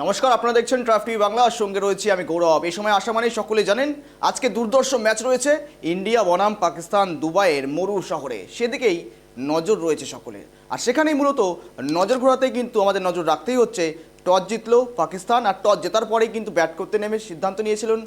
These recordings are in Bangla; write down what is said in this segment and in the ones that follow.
নমস্কার, আপনারা দেখছেন ট্রাফ টিভি বাংলা। সঙ্গে রয়েছি আমি গৌরব। এই সময় আসা মানেই সকলে জানেন আজকে দুর্ধর্ষ ম্যাচ রয়েছে ইন্ডিয়া বনাম পাকিস্তান দুবাইয়ের মরু শহরে। সেদিকেই নজর রয়েছে সকলের, আর সেখানেই মূলত নজর ঘোরাতে কিন্তু আমাদের নজর রাখতেই হচ্ছে। টস জিতলো পাকিস্তান, আর টস জেতার পরেই কিন্তু ব্যাট করতে নেমে সিদ্ধান্ত নিয়েছিলেন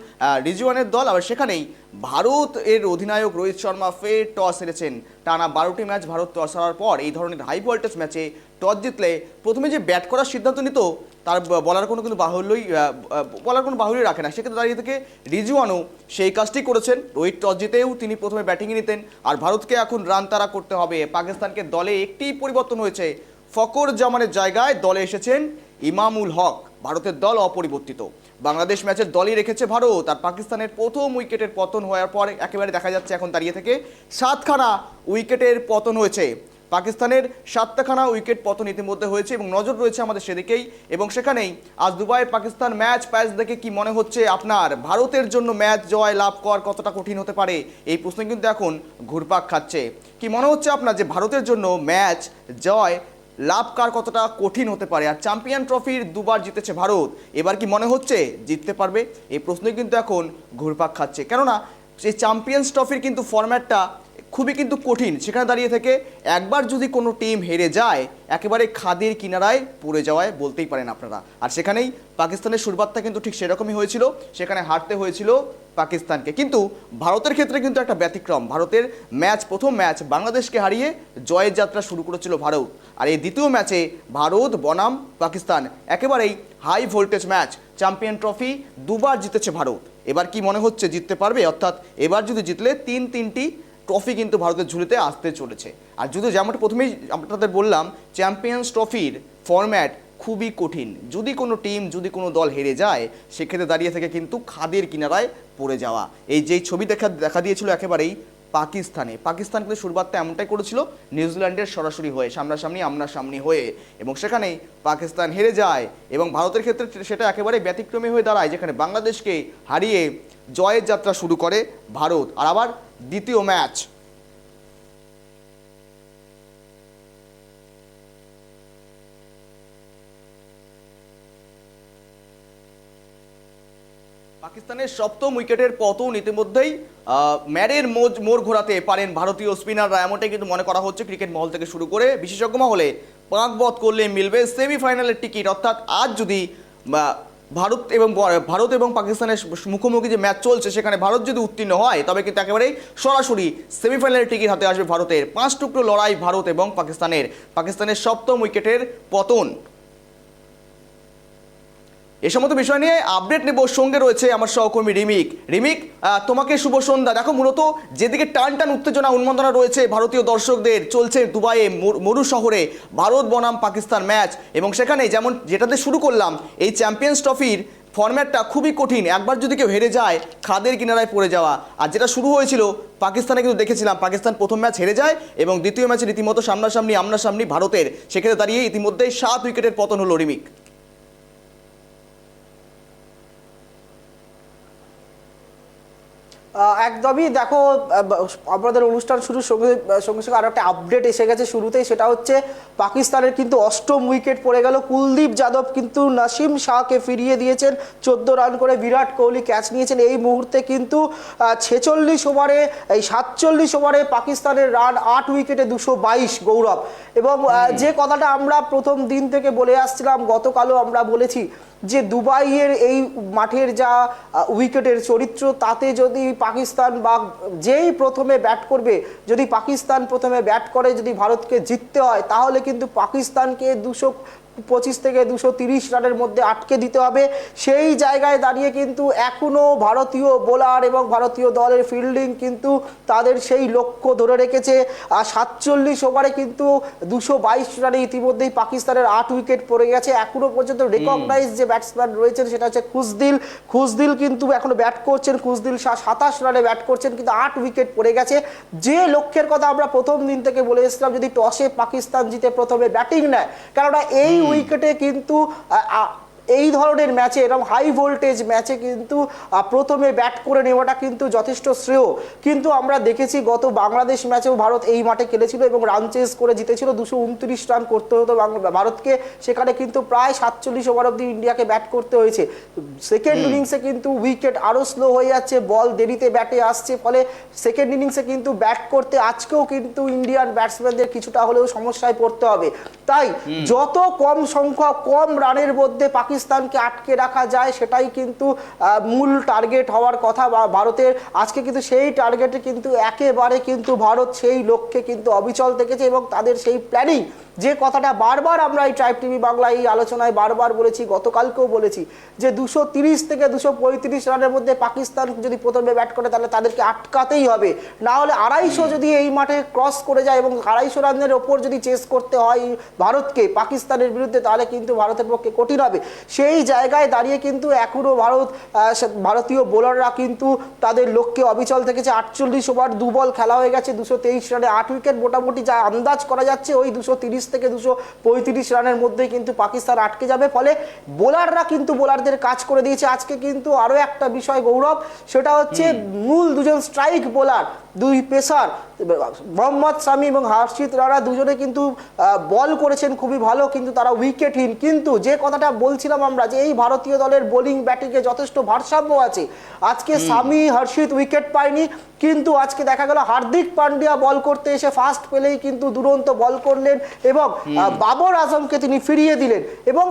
রিজওয়ানের দল। আবার সেখানেই ভারত এর অধিনায়ক রোহিত শর্মা ফের টস হেরেছেন। টানা 12টি ম্যাচ ভারত টস হারার পর এই ধরনের হাই ভোল্টেজ ম্যাচে টস জিতলে প্রথমে যে ব্যাট করার সিদ্ধান্ত নিত তার বলার কোনো বাহুল্যই রাখে না। সেক্ষেত্রে দাঁড়িয়ে থেকে রিজওয়ানও সেই কাজটি করেছেন। রোহিত টস জিতেও তিনি প্রথমে ব্যাটিংয়ে নিতেন, আর ভারতকে এখন রান তাড়া করতে হবে। পাকিস্তানকে দলে একটি পরিবর্তন হয়েছে, ফকর জামানের জায়গায় দলে এসেছেন ইমামুল হক। ভারতের দল অপরিবর্তিত। বাংলাদেশ ম্যাচের দলই রেখেছে ভারত। আর পাকিস্তানের প্রথম উইকেটের পতন হওয়ার পর একেবারে দেখা যাচ্ছে এখন দাঁড়িয়ে থেকে 7খানা উইকেটের পতন হয়েছে। পাকিস্তানের 7খানা উইকেট পতন ইতিমধ্যে হয়েছে এবং নজর রয়েছে আমাদের সেদিকেই। এবং সেখানেই আজ দুবাই পাকিস্তান ম্যাচ দেখে কি মনে হচ্ছে আপনার? ভারতের জন্য ম্যাচ জয় লাভ করা কতটা কঠিন হতে পারে, এই প্রশ্ন কিন্তু এখন ঘুরপাক খাচ্ছে। কি মনে হচ্ছে আপনার যে ভারতের জন্য ম্যাচ জয় লাভ কার কতটা কঠিন হতে পারে? আর চ্যাম্পিয়ন ট্রফির দুবার জিতেছে ভারত, এবার কি মনে হচ্ছে জিততে পারবে? এই প্রশ্নই কিন্তু এখন ঘুরপাক খাচ্ছে। কেননা এই চ্যাম্পিয়ন্স ট্রফির কিন্তু ফরম্যাটটা খুবই কিন্তু কঠিন। সেখানে দাঁড়িয়ে থেকে একবার যদি কোনো টিম হেরে যায় একেবারে খাদের কিনারায় পড়ে যাওয়ায় বলতেই পারেন আপনারা। আর সেখানেই পাকিস্তানের শুরুয়াতটা কিন্তু ঠিক সেরকমই হয়েছিল, সেখানে হারতে হয়েছিল পাকিস্তানকে। কিন্তু ভারতের ক্ষেত্রে কিন্তু একটা ব্যতিক্রম। ভারতের প্রথম ম্যাচ বাংলাদেশকে হারিয়ে জয়ের যাত্রা শুরু করেছিল ভারত, আর এই দ্বিতীয় ম্যাচে ভারত বনাম পাকিস্তান একেবারেই high voltage match. Champion trophy দুবার জিতেছে ভারত, এবার কি মনে হচ্ছে জিততে পারবে? অর্থাৎ এবার যদি জিতলে তিনটি ট্রফি কিন্তু ভারতের ঝুলিতে আসতে চলেছে। আর যদি যেমন প্রথমেই আপনাদের বললাম, চ্যাম্পিয়ন্স ট্রফির ফরম্যাট খুবই কঠিন। যদি কোনো টিম যদি কোনো দল হেরে যায় সেক্ষেত্রে দাঁড়িয়ে থেকে কিন্তু খাদের কিনারায় পড়ে যাওয়া। এই যেই ছবি দেখা দিয়েছিল একেবারেই পাকিস্তান কিন্তু শুরুয়াতটা এমনটাই করেছিল নিউজিল্যান্ডের সরাসরি হয়ে সামনাসামনি হয়ে, এবং সেখানেই পাকিস্তান হেরে যায়। এবং ভারতের ক্ষেত্রে সেটা একেবারে ব্যতিক্রমী হয়ে দাঁড়ায়, যেখানে বাংলাদেশকে হারিয়ে জয়ের যাত্রা শুরু করে ভারত। আর আবার দ্বিতীয় ম্যাচ পাকিস্তানের সপ্তম উইকেটের পতন ইতিমধ্যেই ম্যারের মোড় ঘোরাতে পারেন ভারতীয় স্পিনাররা, এমনটাই কিন্তু মনে করা হচ্ছে ক্রিকেট মহল থেকে শুরু করে বিশেষজ্ঞ মহলে। পাঁকবধ করলে মিলবে সেমিফাইনালের টিকিট। অর্থাৎ আজ যদি ভারত এবং পাকিস্তানের মুখোমুখি যে ম্যাচ চলছে সেখানে ভারত যদি উত্তীর্ণ হয় তবে কিন্তু একেবারেই সরাসরি সেমিফাইনালের টিকিট হাতে আসবে ভারতের। 5 টুকরো লড়াই ভারত এবং পাকিস্তানের সপ্তম উইকেটের পতন। এ সমস্ত বিষয় নিয়ে আপডেট নেব। সঙ্গে রয়েছে আমার সহকর্মী রিমিক। তোমাকে শুভ সন্ধ্যা। দেখো, মূলত যেদিকে টান উত্তেজনা উন্মাদনা রয়েছে ভারতীয় দর্শকদের, চলছে দুবাইয়ে মরু শহরে ভারত বনাম পাকিস্তান ম্যাচ। এবং সেখানে যেটাতে শুরু করলাম, এই চ্যাম্পিয়ন্স ট্রফির ফরম্যাটটা খুবই কঠিন। একবার যদি কেউ হেরে যায় খাদের কিনারায় পড়ে যাওয়া। আর যেটা শুরু হয়েছিল পাকিস্তানে কিন্তু দেখেছিলাম পাকিস্তান প্রথম ম্যাচ হেরে যায় এবং দ্বিতীয় ম্যাচে রীতিমতো সামনাসামনি ভারতের। সেক্ষেত্রে দাঁড়িয়ে ইতিমধ্যেই 7 উইকেটের পতন হলো। রিমিক, একদমই। দেখো, আমাদের অনুষ্ঠান শুরুর সঙ্গে সঙ্গে আরো একটা আপডেট এসে গেছে শুরুতেই, সেটা হচ্ছে পাকিস্তানের কিন্তু 8ম উইকেট পড়ে গেল। কুলদীপ যাদব কিন্তু নাসিম শাহকে ফিরিয়ে দিয়েছেন 14 রান করে। বিরাট কোহলি ক্যাচ নিয়েছেন। এই মুহূর্তে কিন্তু 46 ওভারে 47 ওভারে পাকিস্তানের রান 8 উইকেটে 222 গৌরব। এবং যে কথাটা আমরা প্রথম দিন থেকে বলে আসছিলাম, গতকালও আমরা বলেছি যে দুবাইয়ের এই মাঠের যা উইকেটের চরিত্র, তাতে যদি পাকিস্তান বা যেই প্রথমে ব্যাট করবে, যদি পাকিস্তান প্রথমে ব্যাট করে যদি ভারতকে জিততে হয় তাহলে কিন্তু পাকিস্তানকে 225 থেকে 230 রানের মধ্যে আটকে দিতে হবে। সেই জায়গায় দাঁড়িয়ে কিন্তু এখনও ভারতীয় বোলার এবং ভারতীয় দলের ফিল্ডিং কিন্তু তাদের সেই লক্ষ্য ধরে রেখেছে। আর 47 ওভারে কিন্তু 222 রানে ইতিমধ্যেই পাকিস্তানের 8 উইকেট পড়ে গেছে। এখনো পর্যন্ত রেকগনাইজ যে ব্যাটসম্যান রয়েছেন সেটা হচ্ছে খুসদিল কিন্তু এখনো ব্যাট করছেন। খুসদিল 27 রানে ব্যাট করছেন, কিন্তু 8 উইকেট পড়ে গেছে। যে লক্ষ্যের কথা আমরা প্রথম দিন থেকে বলে এসেছিলাম, যদি টসে পাকিস্তান জিতে প্রথমে ব্যাটিং নেয়, কেননা এই উইকেটে কিন্তু এই ধরনের ম্যাচে এরকম হাই ভোল্টেজ ম্যাচে কিন্তু প্রথমে ব্যাট করে নেওয়াটা কিন্তু যথেষ্ট শ্রেয়। কিন্তু আমরা দেখেছি গত বাংলাদেশ ম্যাচেও ভারত এই মাঠে খেলেছিল এবং রান চেস করে জিতেছিল, 229 রান করতে হতো ভারতকে, সেখানে কিন্তু প্রায় 47 ওভার অব্দি ইন্ডিয়াকে ব্যাট করতে হয়েছে। সেকেন্ড ইনিংসে কিন্তু উইকেট আরও স্লো হয়ে যাচ্ছে, বল দেরিতে ব্যাটে আসছে, ফলে সেকেন্ড ইনিংসে কিন্তু ব্যাট করতে আজকেও কিন্তু ইন্ডিয়ান ব্যাটসম্যানদের কিছুটা হলেও সমস্যায় পড়তে হবে। তাই যত কম সংখ্যক কম রানের মধ্যে পাকিস্তানকে আটকে রাখা যায় সেটাই কিন্তু মূল টার্গেট হওয়ার কথা ভারতের। আজকে কিন্তু সেই টার্গেটে কিন্তু একেবারে কিন্তু ভারত সেই লক্ষ্যে কিন্তু অবিচল থেকেছে এবং তাদের সেই প্ল্যানিং, যে কথাটা বারবার আমরা এই ট্রাইব টিভি বাংলা এই আলোচনায় বারবার বলেছি, গতকালকেও বলেছি যে 230 থেকে 235 রানের মধ্যে পাকিস্তান যদি প্রথমে ব্যাট করে তাহলে তাদেরকে আটকাতেই হবে, না হলে 250 যদি এই মাঠে ক্রস করে যায় এবং 250 রানের ওপর যদি চেস করতে হয় ভারতকে পাকিস্তানের বিরুদ্ধে, তাহলে কিন্তু ভারতের পক্ষে কঠিন হবে। সেই জায়গায় দাঁড়িয়ে কিন্তু এখনও ভারতীয় বোলাররা কিন্তু তাদের লক্ষ্যে অবিচল থেকেছে। 48 ওভার 2 বল খেলা হয়ে গেছে, 223 রানে 8 উইকেট, মোটামুটি যা আন্দাজ করা যাচ্ছে ওই 230 থেকে 235 রানের মধ্যেই কিন্তু পাকিস্তান আটকে যাবে। ফলে বোলাররা কিন্তু বোলারদের কাজ করে দিয়েছে। আজকে কিন্তু আরও একটা বিষয় গৌরব, সেটা হচ্ছে মূল দুজন স্ট্রাইক বোলার, দুই পেসার মোহাম্মদ শামি এবং হর্ষিত রানা দুজনে কিন্তু বল করেছেন খুবই ভালো, কিন্তু তারা উইকেটহীন। কিন্তু যে কথাটা বলছিলাম আমরা যে এই ভারতীয় দলের বোলিং ব্যাটিংয়ে যথেষ্ট ভারসাম্য আছে, আজকে শামি হর্ষিত উইকেট পায়নি, কিন্তু আজকে দেখা গেল হার্দিক পান্ডিয়া বল করতে এসে ফার্স্ট পেলেই কিন্তু দুরন্ত বল করলেন এবং বাবর আজমকে তিনি ফিরিয়ে দিলেন এবং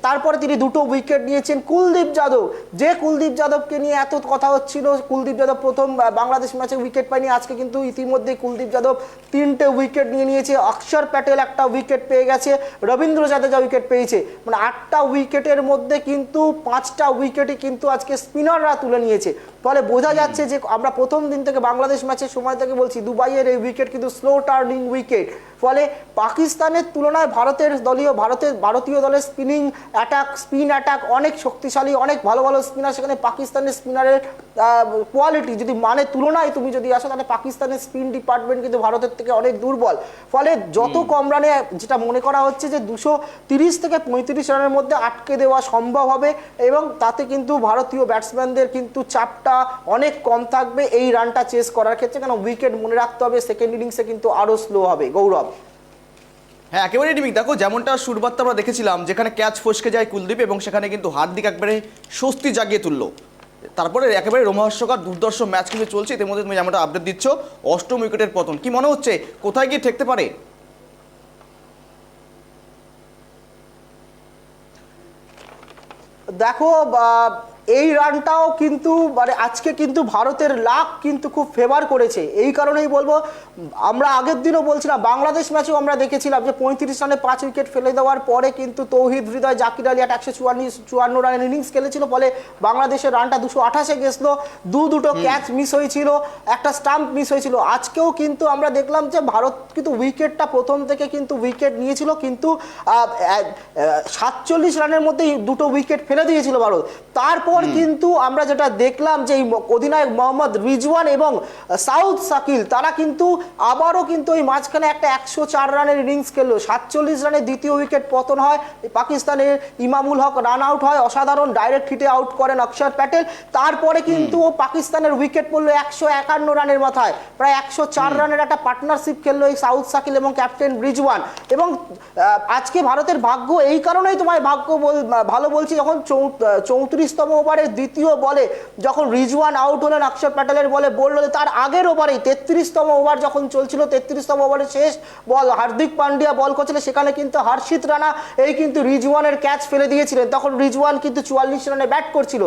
তারপরে তিনি 2টো উইকেট নিয়েছেন। কুলদীপ যাদব, যে কুলদীপ যাদবকে নিয়ে এত কথা হচ্ছিল, কুলদীপ যাদব প্রথম বাংলাদেশ ম্যাচে উইকেট পায়নি, আজকে কিন্তু ইতিমধ্যে কুলদীপ যাদব 3টে উইকেট নিয়েছে। অক্ষর প্যাটেল একটা উইকেট পেয়ে গেছে, রবীন্দ্র জাদেজা উইকেট পেয়েছে, মানে 8টা উইকেটের মধ্যে কিন্তু 5টা উইকেটই কিন্তু আজকে স্পিনাররা তুলে নিয়েছে। ফলে বোঝা যাচ্ছে যে আমরা প্রথম দিন থেকে বাংলাদেশ ম্যাচের সময় থেকে বলছি দুবাইয়ের এই উইকেট কিন্তু স্লো টার্নিং উইকেট। ফলে পাকিস্তানের তুলনায় ভারতীয় দলের স্পিন অ্যাটাক অনেক শক্তিশালী, অনেক ভালো ভালো স্পিনার, সেখানে পাকিস্তানের স্পিনারের কোয়ালিটি যদি তুলনায় তুমি যদি আসো তাহলে পাকিস্তানের স্পিন ডিপার্টমেন্ট কিন্তু ভারতের থেকে অনেক দুর্বল। ফলে যত কম রানে, যেটা মনে করা হচ্ছে যে 230 থেকে 35 রানের মধ্যে আটকে দেওয়া সম্ভব হবে এবং তাতে কিন্তু ভারতীয় ব্যাটসম্যানদের কিন্তু চাপটা অনেক কম থাকবে এই রানটা চেস করার ক্ষেত্রে, কারণ উইকেট মনে রাখতে হবে সেকেন্ড ইনিংসে কিন্তু আরও স্লো হবে। গৌরব, হ্যাঁ একেবারে ডিমিক, দেখো যেমনটা শুরুবার্তা আমরা দেখেছিলাম যেখানে ক্যাচ ফসকে যায় কুলদীপ এবং সেখানে কিন্তু হার্দিক একবারে স্বস্তি জাগিয়ে তুললো, তারপরে একেবারে রোমহর্ষকর দুর্দর্শ ম্যাচ কিন্তু চলছে। এর মধ্যে তুমি যেমনটা আপডেট দিচ্ছ 8ম উইকেটের পতন, কি মনে হচ্ছে কোথায় গিয়ে ঠেকতে পারে? দেখো এই রানটাও কিন্তু মানে আজকে কিন্তু ভারতের লাক কিন্তু খুব ফেভার করেছে। এই কারণেই বলবো, আমরা আগের দিনও বলছিলাম, বাংলাদেশ ম্যাচেও আমরা দেখেছিলাম যে 35 রানে 5 উইকেট ফেলে দেওয়ার পরে কিন্তু তৌহিদ হৃদয়, জাকির আলী 154 রানের ইনিংস খেলেছিল, ফলে বাংলাদেশের রানটা 228-এ গেছিলো, দুটো ক্যাচ মিস হয়েছিল, একটা স্টাম্প মিস হয়েছিল। আজকেও কিন্তু আমরা দেখলাম যে ভারত কিন্তু উইকেটটা প্রথম থেকে কিন্তু উইকেট নিয়েছিল, কিন্তু 47 রানের মধ্যেই 2টো উইকেট ফেলে দিয়েছিল ভারত। তারপর কিন্তু আমরা যেটা দেখলাম যে অধিনায়ক মোহাম্মদ রিজওয়ান এবং সাউথ শাকিল তারা কিন্তু আবারও কিন্তু ওই মাঝখানে একটা 104 রানের ইনিংস খেললো। 47 রানে দ্বিতীয় উইকেট পতন হয়, পাকিস্তানের ইমামুল হক রান আউট হয়, অসাধারণ ডাইরেক্ট হিটে আউট করেন অক্ষর প্যাটেল। তারপরে কিন্তু পাকিস্তানের উইকেট পড়লো 151 রানের মাথায়, প্রায় 104 রানের একটা পার্টনারশিপ খেললো এই সাউথ শাকিল এবং ক্যাপ্টেন রিজওয়ান। এবং আজকে ভারতের ভাগ্য এই কারণেই তোমায় ভালো বলছি, যখন 34তম ওভারের দ্বিতীয় বলে যখন রিজওয়ান আউট হলেন অক্ষর প্যাটেলের বলে বলল, তার আগের ওভারেই 33তম ওভার যখন চলছিল, 33তম ওভারের শেষ বল হার্দিক পান্ডিয়া বল করছিলেন, সেখানে কিন্তু হর্ষিত রানা এই কিন্তু রিজওয়ানের ক্যাচ ফেলে দিয়েছিলেন। তখন রিজওয়ান কিন্তু 44 রানে ব্যাট করছিল।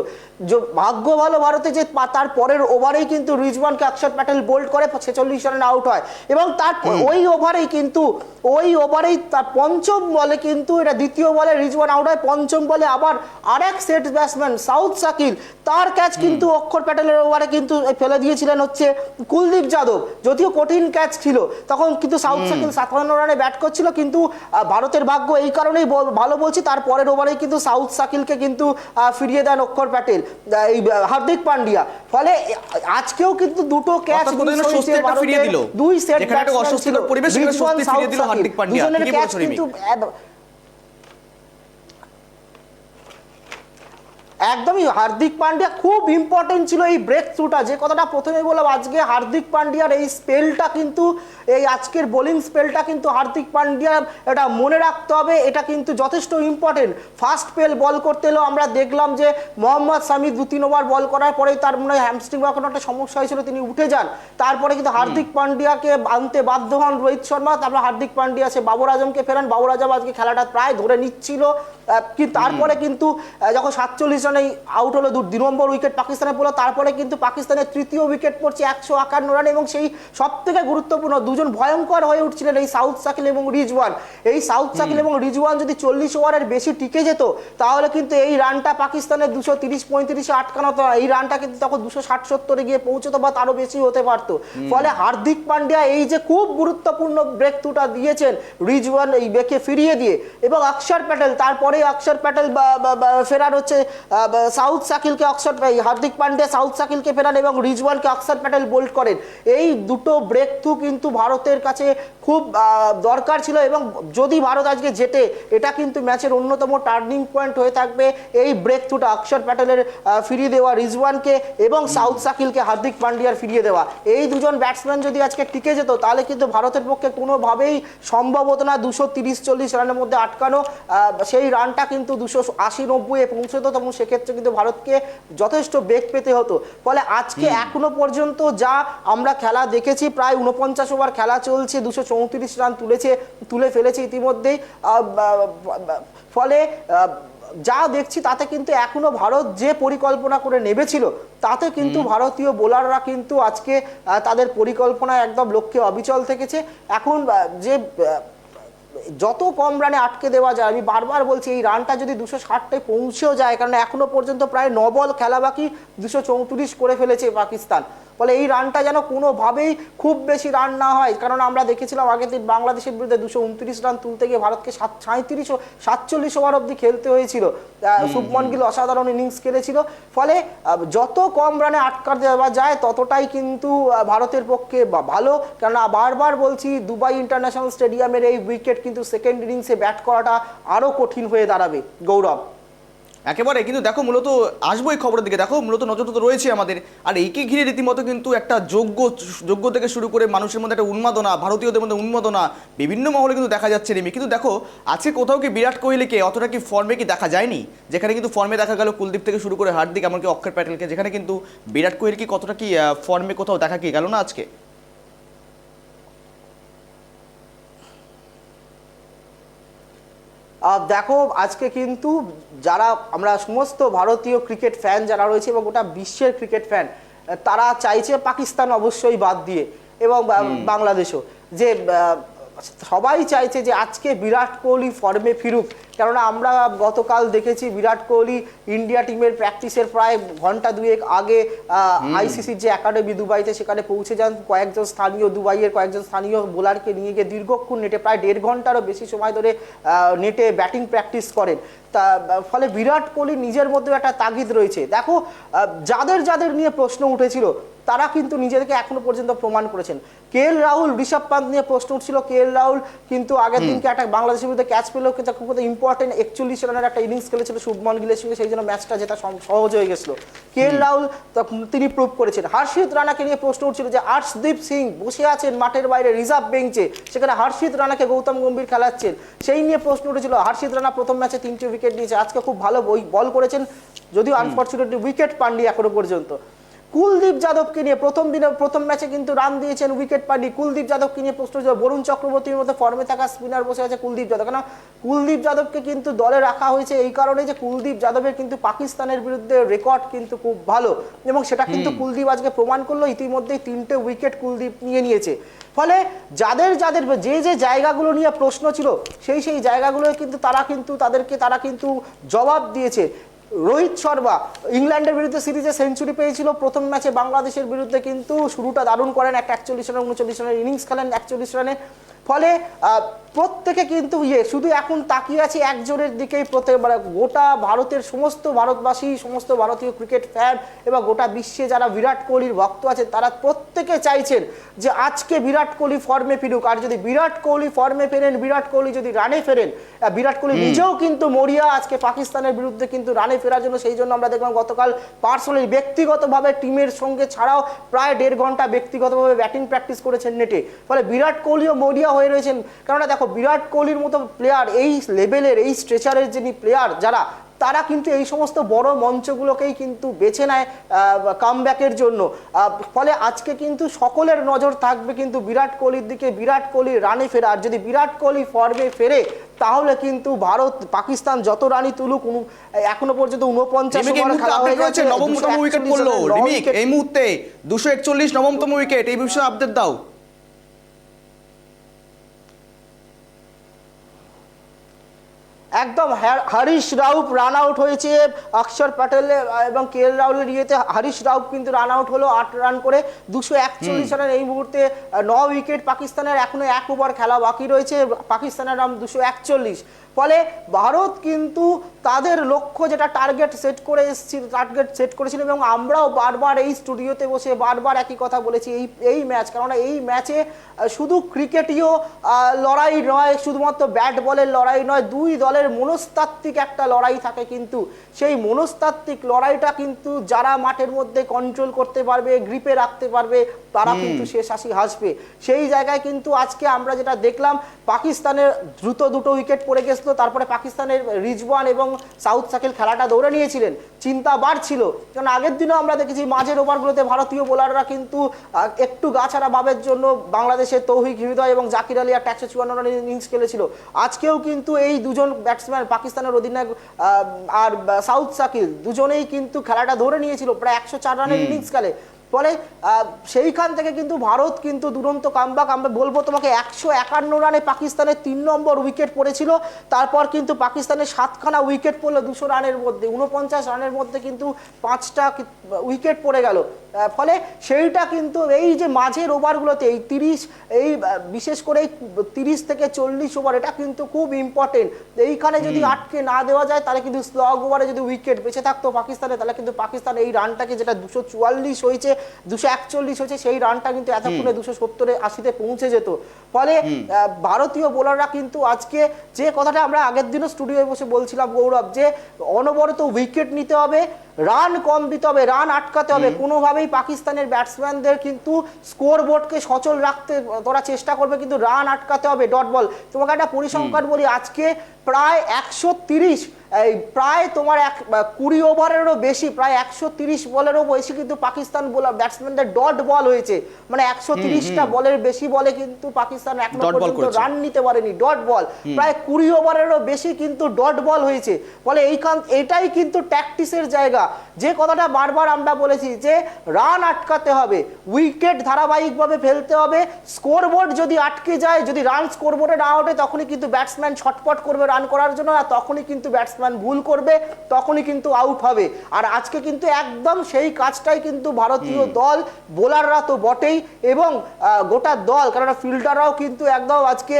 ভাগ্য ভালো ভারতে যে তার পরের ওভারেই কিন্তু রিজওয়ানকে অক্ষর প্যাটেল বোল্ড করে 46 রানে আউট হয় এবং তার ওই ওভারেই তার পঞ্চম বলে কিন্তু এটা দ্বিতীয় বলে রিজওয়ান আউট হয়, পঞ্চম বলে আবার আরেক সেট ব্যাটসম্যান সাউথ শাকিল তার ক্যাচ কিন্তু অক্ষর প্যাটেলের ওভারে কিন্তু ফেলে দিয়েছিলেন হচ্ছে কুলদীপ যাদব, যদিও কঠিন ক্যাচ ছিল। তখন কিন্তু সাউথ শাকিল 57 রানে ব্যাট করছিল, কিন্তু ভারতের ভাগ্য এই কারণেই ভালো বলছি, তার পরের ওভারেই কিন্তু সাউথ শাকিলকে কিন্তু ফিরিয়ে দেন অক্ষর প্যাটেল এই হার্দিক পান্ডিয়া। ফলে আজকেও কিন্তু 2টো ক্যাচ দুই সেট দুজনের ক্যাচ কিন্তু একদমই হার্দিক পান্ডিয়া খুব ইম্পর্টেন্ট ছিল এই ব্রেক থ্রুটা, যে কথাটা প্রথমে বললাম। আজকে হার্দিক পান্ডিয়ার এই স্পেলটা কিন্তু, এই আজকের বোলিং স্পেলটা কিন্তু হার্দিক পান্ডিয়া এটা মনে রাখতে হবে, এটা কিন্তু যথেষ্ট ইম্পর্টেন্ট। ফার্স্ট স্পেল বল করতে এলেও আমরা দেখলাম যে মোহাম্মদ শামি 2-3 ওভার বল করার পরেই তার মনে হয় হ্যামস্ট্রিং বা কোনো একটা সমস্যা হয়েছিল, তিনি উঠে যান। তারপরে কিন্তু হার্দিক পান্ডিয়াকে আনতে বাধ্য হন রোহিত শর্মা, তারপরে হার্দিক পান্ডিয়া সে বাবর আজমকে ফেরান। বাবর আজম আজকে খেলাটা প্রায় ধরে নিচ্ছিল, কিন্তু তারপরে কিন্তু যখন 47 রানে আউট হলো 2 নম্বর উইকেট পাকিস্তানে পড়লো, তারপরে কিন্তু পাকিস্তানের তৃতীয় উইকেট পড়ছে 151 রানে। এবং সেই সব থেকে গুরুত্বপূর্ণ দুজন ভয়ঙ্কর হয়ে উঠছিলেন, এই সাউথ শাকিল এবং রিজওয়ান। এই সাউথ শাকিল এবং রিজওয়ান যদি 40 ওভারের বেশি টিকে যেত, তাহলে কিন্তু এই রানটা পাকিস্তানের 230-35-এ আটকানো হতো। এই রানটা কিন্তু তখন 260-70-এ গিয়ে পৌঁছতো বা তারও বেশি হতে পারতো। ফলে হার্দিক পান্ডিয়া এই যে খুব গুরুত্বপূর্ণ ব্রেক থ্রুটা দিয়েছেন রিজওয়ান এই বেকে ফিরিয়ে দিয়ে, এবং অক্ষর প্যাটেল, তারপরে অক্ষর প্যাটেল ফেরার হচ্ছে সাউথ শাকিলকে, হার্দিক পান্ডিয়া সাউথ শাকিলকে ফেরান এবং রিজওয়ানকে অক্ষর প্যাটেল বোল্ড করেন। এই দুটো ব্রেক থ্রু কিন্তু ভারতের কাছে খুব দরকার ছিল, এবং যদি ভারত আজকে জেতে, এটা কিন্তু ম্যাচের অন্যতম টার্নিং পয়েন্ট হয়ে থাকবে এই ব্রেক থ্রুটা, অক্ষর প্যাটেলের ফিরিয়ে দেওয়া রিজওয়ানকে এবং সাউথ শাকিলকে হার্দিক পান্ডিয়ার ফিরিয়ে দেওয়া। এই দুজন ব্যাটসম্যান যদি আজকে টিকে যেত, তাহলে কিন্তু ভারতের পক্ষে কোনোভাবেই সম্ভব হতো না 230-40 রানের মধ্যে আটকানো। সেই রানটা কিন্তু 280-90-এ পৌঁছতো, এবং সেক্ষেত্রে কিন্তু ভারতকে যথেষ্ট বেগ পেতে হতো। ফলে আজকে এখনো পর্যন্ত যা আমরা খেলা দেখেছি, প্রায় 49 ওভার খেলা চলছে, 234 রান তুলে ফেলেছে ইতিমধ্যেই। ফলে যা দেখছি তাতে কিন্তু এখনো ভারত যে পরিকল্পনা করে নেমেছিল, তাতে কিন্তু ভারতীয় বোলাররা কিন্তু আজকে তাদের পরিকল্পনায় একদম লক্ষ্যে অবিচল থেকেছে। এখন যে যত কম রানে আটকে দেওয়া যায়, আমি বারবার বলছি এই রানটা যদি 260-এ পৌঁছেও যায়, কারণ এখনো পর্যন্ত প্রায় 9 বল খেলা বাকি, 234 করে ফেলেছে পাকিস্তান। ফলে এই রানটা যেন কোনোভাবেই খুব বেশি রান না হয়, কারণ আমরা দেখেছিলাম আগের দিন বাংলাদেশের বিরুদ্ধে 229 রান তুলতে গিয়ে ভারতকে 47 ওভার অবধি খেলতে হয়েছিল। শুভমন গিল অসাধারণ ইনিংস খেলেছিল। ফলে যত কম রানে আটকা দেওয়া যায় ততটাই কিন্তু ভারতের পক্ষে ভালো, কেননা বারবার বলছি দুবাই ইন্টারন্যাশনাল স্টেডিয়ামের এই উইকেট কিন্তু সেকেন্ড ইনিংসে ব্যাট করাটা আরও কঠিন হয়ে দাঁড়াবে। গৌরব, একেবারে, কিন্তু দেখো মূলত আসবো এই খবরের দিকে, দেখো মূলত নজর তো রয়েছে আমাদের। আর একে ঘিরে রীতিমতো কিন্তু একটা যোগ্য থেকে শুরু করে মানুষের মধ্যে একটা উন্মাদনা, ভারতীয়দের মধ্যে উন্মাদনা বিভিন্ন মহলে কিন্তু দেখা যাচ্ছে রিমি। কিন্তু দেখো আজকে কোথাও কি বিরাট কোহলিকে অতটা কি ফর্মে কি দেখা যায়নি, যেখানে কিন্তু ফর্মে দেখা গেল কুলদীপ থেকে শুরু করে হার্দিক, এমনকি অক্ষর প্যাটেলকে, যেখানে কিন্তু বিরাট কোহলি কি কতটা কি ফর্মে কোথাও দেখা কি গেল না আজকে? দেখো আজকে কিন্তু যারা আমরা সমস্ত ভারতীয় ক্রিকেট ফ্যান যারা রয়েছে এবং গোটা বিশ্বের ক্রিকেট ফ্যান, তারা চাইছে পাকিস্তান অবশ্যই বাদ দিয়ে, এবং বাংলাদেশও, যে সবাই চাইছে যে আজকে বিরাট কোহলি ফর্মে ফিরুক। কেননা আমরা গতকাল দেখেছি বিরাট কোহলি ইন্ডিয়া টিমের প্র্যাকটিসের প্রায় ঘন্টা দুয়েক আগে আইসিসির যে একাডেমি দুবাইতে, সেখানে পৌঁছে যান। দুবাইয়ের কয়েকজন স্থানীয় বোলারকে নিয়ে গিয়ে দীর্ঘক্ষণ নেটে প্রায় 1.5 ঘন্টারও বেশি সময় ধরে নেটে ব্যাটিং প্র্যাকটিস করেন। তা ফলে বিরাট কোহলি নিজের মধ্যে একটা তাগিদ রয়েছে। দেখো যাদের নিয়ে প্রশ্ন উঠেছিল, তারা কিন্তু নিজেদেরকে এখনো পর্যন্ত প্রমাণ করেছেন। কেএল রাহুল, ঋষভ পান্ত নিয়ে প্রশ্ন উঠছিল। কেএল রাহুল কিন্তু আগের দিনকে একটা বাংলাদেশের বিরুদ্ধে ক্যাচ পেলেও কিন্তু খুব ইম্পর্টেন্ট 41 রানের একটা ইনিংস খেলেছিল শুভমন গিলের সঙ্গে, সেই জন্য ম্যাচটা যেটা সহজ হয়ে গেছিল। কেএল রাহুল তিনি প্রুভ করেছেন। হর্ষিত রানাকে নিয়ে প্রশ্ন উঠছিল যে আর্শদীপ সিং বসে আছেন মাঠের বাইরে রিজার্ভ বেঞ্চে, সেখানে হর্ষিত রানাকে গৌতম গম্ভীর খেলাচ্ছেন, সেই নিয়ে প্রশ্ন উঠেছিল। হর্ষিত রানা প্রথম ম্যাচে 3টে উইকেট নিয়েছে, আজকে খুব ভালো বল করেছেন, যদিও আনফর্চুনেটলি উইকেট পাননি এখনো পর্যন্ত। কুলদীপ যাদবকে নিয়ে প্রথম ম্যাচে কিন্তু রান দিয়েছেন, উইকেট পাননি। কুলদীপ যাদবকে নিয়ে প্রশ্ন হয়েছিল, বরুণ চক্রবর্তীর মধ্যে ফর্মে থাকা স্পিনার বসে আছে কুলদীপ যাদব। কেন কুলদীপ যাদবকে কিন্তু দলে রাখা হয়েছে এই কারণে যে কুলদীপ যাদবের কিন্তু পাকিস্তানের বিরুদ্ধে রেকর্ড কিন্তু খুব ভালো, এবং সেটা কিন্তু কুলদীপ আজকে প্রমাণ করলো। ইতিমধ্যেই 3টে উইকেট কুলদীপ নিয়েছে। ফলে যাদের যে জায়গাগুলো নিয়ে প্রশ্ন ছিল, সেই জায়গাগুলো কিন্তু তারা কিন্তু জবাব দিয়েছে। রোহিত শর্মা ইংল্যান্ডের বিরুদ্ধে সিরিজে সেঞ্চুরি পেয়েছিল, প্রথম ম্যাচে বাংলাদেশের বিরুদ্ধে কিন্তু শুরুটা দারুণ করেন, একটা 41 রান 39 রানের ইনিংস খেলেন 41 রানে। ফলে প্রত্যেকে কিন্তু শুধু এখন তাকিয়ে আছে একজনের দিকেই, মানে গোটা ভারতের সমস্ত ভারতবাসী, সমস্ত ভারতীয় ক্রিকেট ফ্যান এবং গোটা বিশ্বে যারা বিরাট কোহলির ভক্ত আছে তারা প্রত্যেকে চাইছেন যে আজকে বিরাট কোহলি ফর্মে ফিরুক। আর যদি বিরাট কোহলি ফর্মে ফেরেন, বিরাট কোহলি যদি রানে ফেরেন, বিরাট কোহলি নিজেও কিন্তু মরিয়া আজকে পাকিস্তানের বিরুদ্ধে কিন্তু রানে ফেরার জন্য। সেই জন্য আমরা দেখলাম গতকাল পার্সোনালি ব্যক্তিগতভাবে টিমের সঙ্গে ছাড়াও প্রায় 1.5 ঘন্টা ব্যক্তিগতভাবে ব্যাটিং প্র্যাকটিস করেছেন নেটে। ফলে বিরাট কোহলিও মরিয়া হয়ে রয়েছেন। কেননা দেখো, বিরাট কোহলির মতো প্লেয়ার, এই লেভেলের, এই স্ট্রেচারের যিনি প্লেয়ার যারা, তারা কিন্তু এই সমস্ত বড় মঞ্চগুলোকেই কিন্তু বেছে নেয় কামব্যাকের জন্য। ফলে আজকে কিন্তু সকলের নজর থাকবে কিন্তু বিরাট কোহলির দিকে, বিরাট কোহলি রানে ফেরা। আর যদি বিরাট কোহলি ফর্মে ফেরে তাহলে কিন্তু ভারত পাকিস্তান যত রানই তুলুক, এখনো পর্যন্ত 49 ওভার খেলা হয়ে গেছে, নবমতম উইকেট পড়লো রিমিক এই মুহূর্তে, 241 নবমতম উইকেট। এই বিষয়ে আপডেট দাও। একদম হরিশ রাউফ রান আউট হয়েছে অক্ষর প্যাটেল এবং KL রাহুলের ইয়েতে। হরিশ রাউফ কিন্তু রান আউট হলো 8 রান করে, 241 রানের এই মুহূর্তে 9 উইকেট পাকিস্তানের। এখনো 1 ওভার খেলা বাকি রয়েছে, পাকিস্তানের রান 241। ফলে ভারত কিন্তু তাদের লক্ষ্য যেটা টার্গেট সেট করেছিল এবং আমরাও বারবার এই স্টুডিওতে বসে বারবার একই কথা বলেছি এই ম্যাচ, কারণ এই ম্যাচে শুধু ক্রিকেটীয় লড়াই নয়, শুধুমাত্র ব্যাট বলের লড়াই নয়, দুই দলের মনস্তাত্ত্বিক একটা লড়াই থাকে। কিন্তু সেই মনস্তাত্ত্বিক লড়াইটা কিন্তু যারা মাঠের মধ্যে কন্ট্রোল করতে পারবে, গ্রিপে রাখতে পারবে, তারা কিন্তু শেষ হাসি হাসবে। সেই জায়গায় কিন্তু আজকে আমরা যেটা দেখলাম, পাকিস্তানের দ্রুত 2 উইকেট পড়ে গেছিল, তারপরে পাকিস্তানের রিজওয়ান এবং সাউথ সাকিল খেলাটা দৌড়ে নিয়েছিলেন, চিন্তা বাড়ছিল। কারণ আগের দিনও আমরা দেখেছি মাঝের ওভারগুলোতে ভারতীয় বোলাররা কিন্তু একটু গাছাড়া ভাবের জন্য বাংলাদেশের তৌহিদ হৃদয় এবং জাকির আলী একটা 154 রানের ইনিংস খেলেছিল। আজকেও কিন্তু এই দুজন ব্যাটসম্যান, পাকিস্তানের অধিনায়ক আর সাউথ সাকিল, দুজনেই কিন্তু খেলাটা ধরে নিয়েছিল, প্রায় 104 রানের ইনিংস খেলে। ফলে সেইখান থেকে কিন্তু ভারত কিন্তু দুরন্ত কামব্যাক। আমরা বলবো তোমাকে 151 রানে পাকিস্তানের 3 নম্বর উইকেট পড়েছিল, তারপর কিন্তু পাকিস্তানের 7খানা উইকেট পড়লো 200 রানের মধ্যে, 49 রানের মধ্যে কিন্তু 5টা উইকেট পড়ে গেল। ফলে সেইটা কিন্তু এই যে মাঝের ওভারগুলোতে এই বিশেষ করে 30 থেকে 40 ওভার, এটা কিন্তু খুব ইম্পর্টেন্ট। এইখানে যদি আটকে না দেওয়া যায় তাহলে কিন্তু স্লগ ওভারে যদি উইকেট বেঁচে থাকতো পাকিস্তানে, তাহলে কিন্তু পাকিস্তান এই রানটাকে, যেটা 244 হয়েছে, 241 হয়েছে, সেই রানটা কিন্তু এতক্ষণে 270-80-তে পৌঁছে যেত। ফলে ভারতীয় বোলাররা কিন্তু আজকে, যে কথাটা আমরা আগের দিনও স্টুডিওয়ে বসে বলছিলাম গৌরব, যে অনবরত উইকেট নিতে হবে, রান কম দিতে হবে, রান আটকাতে হবে, কোনোভাবেই পাকিস্তানের ব্যাটসম্যানদের কিন্তু স্কোর বোর্ডকে সচল রাখতে তোরা চেষ্টা করবে, কিন্তু রান আটকাতে হবে, ডট বল। তোমাকে একটা পরিসংখ্যান বলি, আজকে প্রায় 130, প্রায় তোমার 20 ওভারেরও বেশি, প্রায় 130 বলেরও বেশি কিন্তু পাকিস্তান ব্যাটসম্যানদের ডট বল হয়েছে। মানে 130টা বলের বেশি বলে কিন্তু পাকিস্তান এখনো পর্যন্ত রান নিতে পারেনি, ডট বল। প্রায় 20 ওভারেরও বেশি কিন্তু ডট বল হয়েছে। ফলে এটাই কিন্তু ট্যাকটিসের জায়গা, যে কথাটা বারবার আমরা বলেছি, যে রান আটকাতে হবে, উইকেট ধারাবাহিকভাবে ফেলতে হবে। স্কোরবোর্ড যদি আটকে যায়, যদি রান স্কোরবোর্ডে না ওঠে, তখনই কিন্তু ব্যাটসম্যান ছটপট করবে রান করার জন্য, আর তখনই কিন্তু ব্যাটসম্যান ভুল করবে, তখনই কিন্তু আউট হবে। আর আজকে কিন্তু একদম সেই কাজটাই কিন্তু ভারতীয় দল, বোলাররা তো বটেই এবং গোটা দল, কারণ ফিল্ডাররাও কিন্তু একদম আজকে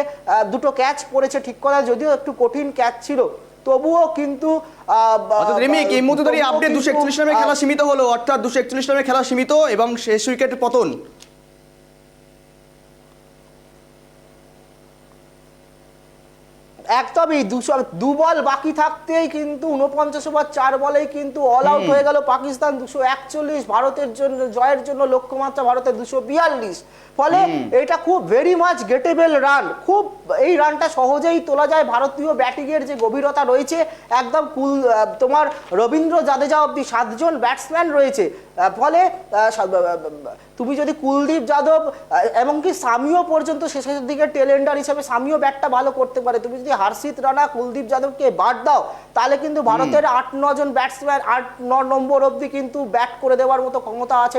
2টো ক্যাচ পড়েছে, ঠিক কথা, যদিও একটু কঠিন ক্যাচ ছিল, তবুও কিন্তু এই মুহূর্তে আপডেট 241 রানের খেলা সীমিত হলো, অর্থাৎ 241 রানের খেলা সীমিত এবং শেষ উইকেটের পতন। একদমই 2 বল বাকি থাকতেই কিন্তু 49 ওভার 4 বলেই কিন্তু অল আউট হয়ে গেল পাকিস্তান। 241 ভারতের জন্য, জয়ের জন্য লক্ষ্যমাত্রা ভারতের 242। ফলে এটা খুব ভেরি মাচ গেটেবল রান, খুব এই রানটা সহজেই তোলা যায়। ভারতীয় ব্যাটিংয়ের যে গভীরতা রয়েছে, একদম তোমার রবীন্দ্র জাদেজা অব্দি 7 জন ব্যাটসম্যান রয়েছে। ফলে তুমি যদি কুলদীপ যাদব এমনকি সামিও পর্যন্ত শেষের দিকে টেলেন্ডার হিসেবে সামিও ব্যাটটা ভালো করতে পারে, তুমি যদি হর্ষিত রানা, কুলদীপ যাদবকে বাদ দাও, তাহলে কিন্তু ভারতের 8-9 জন ব্যাটসম্যান 8-9 নম্বর অবধি কিন্তু ব্যাট করে দেওয়ার মতো ক্ষমতা আছে।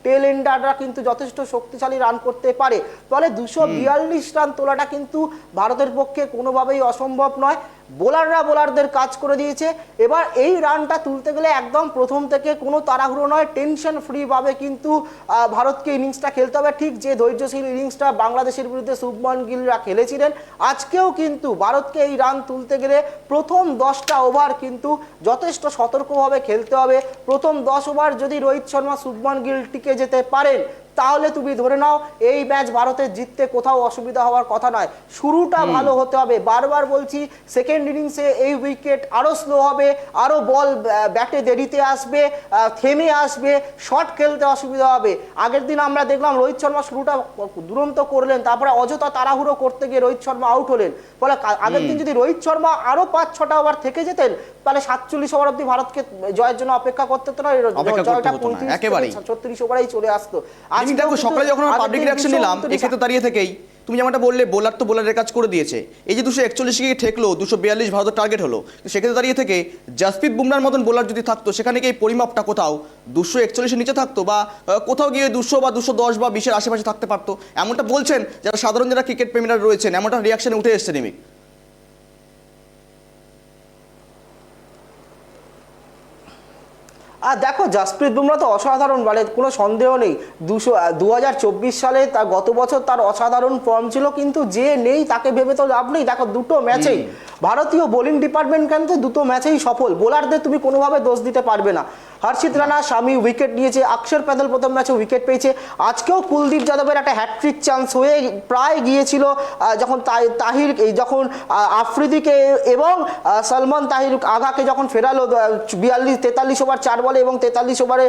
টেলেন্ডাররা কিন্তু যথেষ্ট শক্তিশালী রান করতে পারে। ফলে 242 রান তোলাটা কিন্তু ভারতের পক্ষে কোনোভাবেই অসম্ভব নয়। বোলারদের কাজ করে দিয়েছে। এবার এই রানটা তুলতে গেলে একদম প্রথম থেকে কোনো তাড়াহুড়ো নয়, টেনশন ফ্রি ভাবে কিন্তু ভারতকে ইনিংসটা খেলতে হবে। ঠিক যে ধৈর্যশীল ইনিংসটা বাংলাদেশের বিরুদ্ধে শুভমান গিলরা খেলেছিলেন, আজকেও কিন্তু ভারতকে এই রান তুলতে গেলে প্রথম 10টা ওভার কিন্তু যথেষ্ট সতর্কভাবে খেলতে হবে। প্রথম 10 ওভার যদি রোহিত শর্মা শুভমান গিল টিকে যেতে পারেন, তাহলে তুমি ধরে নাও এই ম্যাচ ভারতের জিততে কোথাও অসুবিধা হওয়ার কথা নয়। শুরুটা ভালো হতে হবে, বারবার বলছি। সেকেন্ড ইনিংসে এই উইকেট আরও স্লো হবে, আরও বল ব্যাটে দেরিতে আসবে, থেমে আসবে, শট খেলতে অসুবিধা হবে। আগের দিন আমরা দেখলাম রোহিত শর্মা শুরুটা দুরন্ত করলেন, তারপরে অযথা তাড়াহুড়ো করতে গিয়ে রোহিত শর্মা আউট হলেন। ফলে আগের দিন যদি রোহিত শর্মা আরও 5-6টা ওভার থেকে যেতেন, তাহলে 47 ওভার অব্দি ভারতকে জয়ের জন্য অপেক্ষা করতে হতো না, জয়টা 35-36 ওভারেই চলে আসতো। তুমি দেখো সকালে যখন আমরা পাবলিক রিঅ্যাকশন নিলাম, এক্ষেত্রে দাঁড়িয়ে থেকেই তুমি যেমনটা বললে বোলার তো বোলারের কাজ করে দিয়েছে। এই যে 241 গিয়ে ঠেকলো, 242 ভারতের টার্গেট হলো, সেক্ষেত্রে দাঁড়িয়ে থেকে জাসপ্রীত বুমরার মতন বোলার যদি থাকতো, সেখানে কি এই পরিমাপটা কোথাও 241-এর নিচে থাকতো, বা কোথাও গিয়ে 200 বা 210 বা 20-এর আশেপাশে থাকতে পারতো, এমনটা বলছেন যারা সাধারণ যারা ক্রিকেট প্রেমীরা রয়েছেন, এমনটা রিঅ্যাকশনে উঠে এসছে নিমিক। আর দেখো জাসপ্রীত বুমরা তো অসাধারণ, মানে কোনো সন্দেহ নেই। 2024 সালে তার গত বছর তার অসাধারণ ফর্ম ছিল, কিন্তু যে নেই তাকে ভেবে তো লাভ নেই। দেখো দুটো ম্যাচেই ভারতীয় বোলিং ডিপার্টমেন্ট কিন্তু দুটো ম্যাচেই সফল, বোলারদের তুমি কোনোভাবে দোষ দিতে পারবে না। হর্ষিত রানা স্বামী উইকেট নিয়েছে, অক্ষর প্যাটেল প্রথম ম্যাচে উইকেট পেয়েছে, আজকেও কুলদীপ যাদবের একটা হ্যাটট্রিক চান্স হয়ে প্রায় গিয়েছিল যখন তাহির যখন আফ্রিদিকে এবং সলমান তাহির আগাকে যখন ফেরালো 43 ওভার 4 বলে এবং 43 ওভারে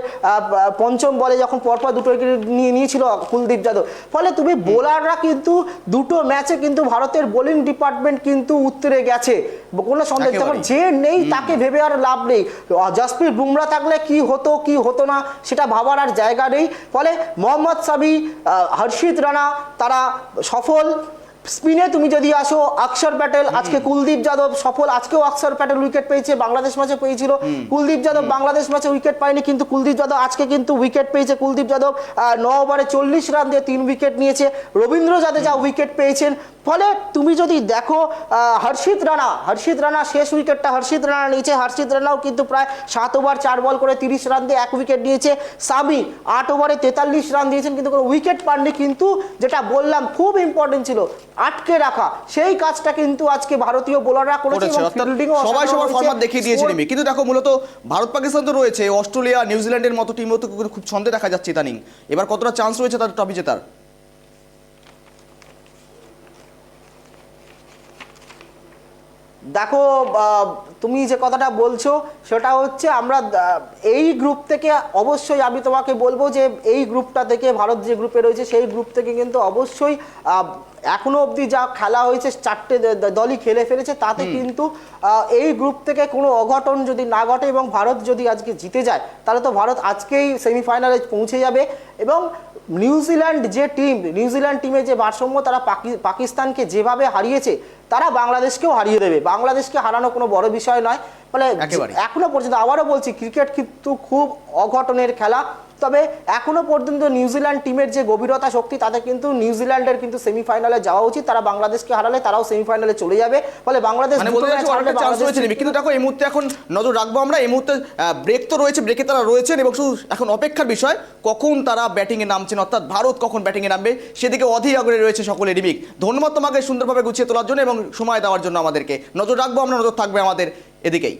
পঞ্চম বলে যখন পরপর দুটো উইকেট নিয়েছিল কুলদীপ যাদব। ফলে তুমি বোলাররা কিন্তু দুটো ম্যাচে কিন্তু ভারতের বোলিং ডিপার্টমেন্ট কিন্তু উত্তরে গেছে, কোনো সন্দেহ। তখন যে নেই তাকে ভেবে আর লাভ নেই। জাসপ্রীত বুমরা থাকলে কি হতো না সেটা ভাবার আর জায়গা নেই। ফলে মোহাম্মদ শামি, হর্ষিত রানা তারা সফল। স্পিনে তুমি যদি আসো, অক্ষর প্যাটেল, আজকে কুলদীপ যাদব সফল, আজকেও অক্ষর প্যাটেল উইকেট পেয়েছে, বাংলাদেশ ম্যাচে পেয়েছিল। কুলদীপ যাদব বাংলাদেশ ম্যাচে উইকেট পায়নি, কিন্তু কুলদীপ যাদব আজকে কিন্তু উইকেট পেয়েছে। কুলদীপ যাদব 9 ওভারে 40 রান দিয়ে 3 উইকেট নিয়েছে। রবীন্দ্র জাদেজা উইকেট পেয়েছেন। ফলে তুমি যদি দেখো হর্ষিত রানা শেষ উইকেটটা হর্ষিত রানা নিয়েছে, হর্ষিত রানাও কিন্তু প্রায় 7 ওভার 4 বল করে 30 রান দিয়ে 1 উইকেট নিয়েছে। শামি 8 ওভারে 43 রান দিয়েছেন, কিন্তু কোনো উইকেট পাননি। কিন্তু যেটা বললাম খুব ইম্পর্টেন্ট ছিল আটকে রাখা, সেই কাজটা কিন্তু আজকে ভারতীয় বোলাররা করেছে এবং ফিল্ডিংও সবাই সবার ফরম্যাট দেখিয়ে দিয়েছে নিমি। কিন্তু দেখো মূলত ভারত পাকিস্তান তো রয়েছে, অস্ট্রেলিয়া নিউজিল্যান্ডের মতো টিমও তো খুব ছন্দে দেখা যাচ্ছে ইদানিং। এবার কতটা চান্স রয়েছে তার ট্রফি জেতার? দেখো তুমি যে কথাটা বলছো সেটা হচ্ছে আমরা এই গ্রুপ থেকে অবশ্যই আমি তোমাকে বলবো যে এই গ্রুপটা থেকে ভারত যে গ্রুপে রয়েছে সেই গ্রুপ থেকে কিন্তু অবশ্যই এখনো অবধি যা খেলা হয়েছে 4টে দলই খেলে ফেলেছে, তাতে কিন্তু এই গ্রুপ থেকে কোনো অঘটন যদি না ঘটে এবং ভারত যদি আজকে জিতে যায়, তাহলে তো ভারত আজকেই সেমিফাইনালে পৌঁছে যাবে। এবং নিউজিল্যান্ড টিমে যে ভারসাম্য, তারা পাকিস্তানকে যেভাবে হারিয়েছে তারা বাংলাদেশকেও হারিয়ে দেবে। বাংলাদেশকে হারানো কোনো বড় বিষয় নয়। ফলে এখনো পর্যন্ত আবারও বলছি, ক্রিকেট কিন্তু খুব অঘটনের খেলা। তবে এখনো পর্যন্ত নিউজিল্যান্ড টিমের যে গভীরতা শক্তি, তাতে কিন্তু নিউজিল্যান্ডের কিন্তু সেমিফাইনালে যাওয়া উচিত। তারা বাংলাদেশকে হারালে তারাও সেমিফাইনালে চলে যাবে। ফলে বাংলাদেশ কিন্তু দেখো এই মুহূর্তে এখন নজর রাখবো আমরা। এই মুহূর্তে ব্রেক তো রয়েছে, ব্রেকে তারা রয়েছেন এবং শুধু এখন অপেক্ষার বিষয় কখন তারা ব্যাটিংয়ে নামছেন, অর্থাৎ ভারত কখন ব্যাটিংয়ে নামবে সেদিকে অধীর আগ্রহে রয়েছে সকলে। রিমিক, ধন্যবাদ তোমাকে সুন্দরভাবে গুছিয়ে তোলার জন্য এবং সময় দেওয়ার জন্য আমাদেরকে। নজর রাখবো আমরা, নজর থাকবে আমাদের এদিকেই।